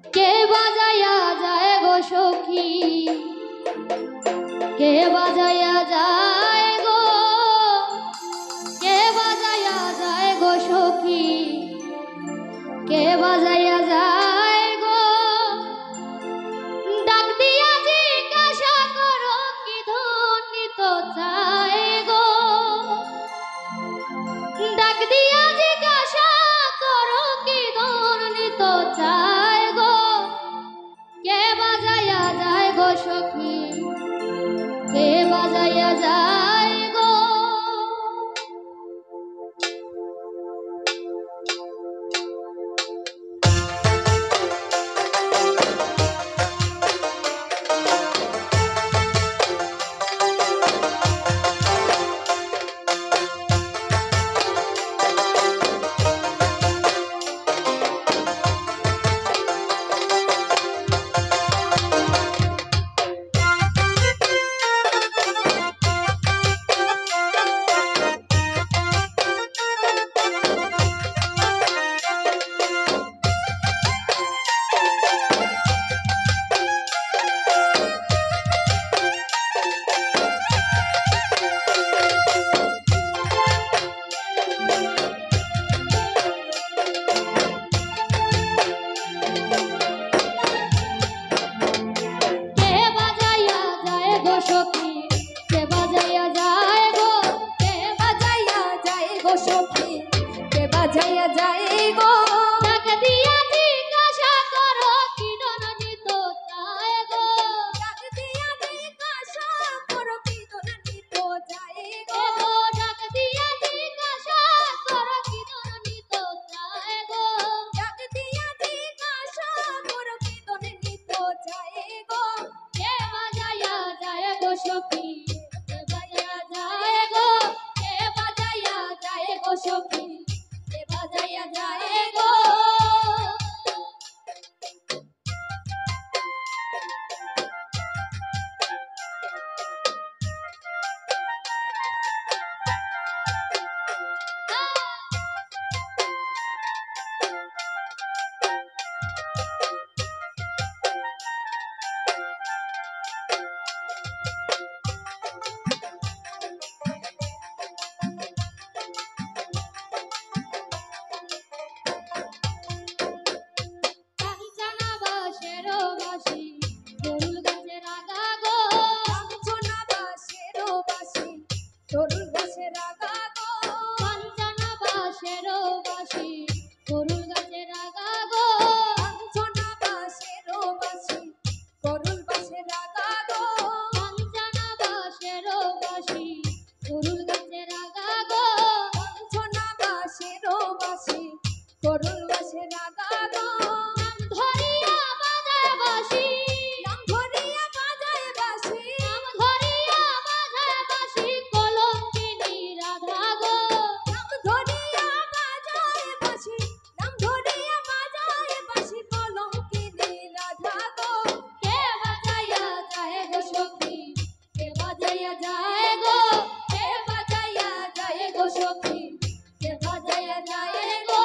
কে বাজাইয়া যায় গো সখী, কে বাজাইয়া যায় গো, কে বাজাইয়া যায় গো সখী, কে বাজাইয়া যায় গো। ডাক দিয়া জিজ্ঞাসা করো কি ধনী তো চায় গো, ডাক দিয়া জিজ্ঞাসা করো কি ধনী তো চায় গো। কে বাজাইয়া যায় গো সখী, কে বাজাইয়া যায় গো। বাজাইয়া যায় গো, ডাক দিয়া জিজ্ঞাসা করো কি ধনী তো চায় গো, ডাক দিয়া জিজ্ঞাসা করো কি ধনী তো যায় গো, ডাক দিয়া জিজ্ঞাসা করো কি ধনী তো চায় গো, ডাক দিয়া জিজ্ঞাসা করো কি ধনী তো যায় গো। কে বাজাইয়া যায় গো সখী, কে বাজাইয়া যায় গো, কে বাজাইয়া যায় গো সখী, কে বাজাইয়া যায় গো। তরুল গাছের আগা গো, কাঞ্চনা বাসের বাসি তরুল গাছের আগা গো, কাঞ্চনা বাসের বাসি তরুল গাছের আগা গো, কাঞ্চনা বাসের বাসি তরুল গাছের আগা গো, কাঞ্চনা বাসের বাসি তরুল গাছের আগা গো। নাম ধরিয়া বাজায় বাঁশি, নাম ধরিয়া বাজায় বাঁশি, নাম ধরিয়া বাজায় বাঁশি কলঙ্কিনী রাধা গো, নাম ধরিয়া বাজায় বাঁশি, নাম ধরিয়া বাজায় বাঁশি কলঙ্কিনী রাধা গো। কে বাজাইয়া যায় গো সখী, কে বাজাইয়া যায় গো, কে বাজাইয়া যায় গো সখী, কে বাজাইয়া যায় গো।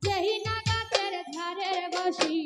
যেই নাগাতের ধারের বাঁশি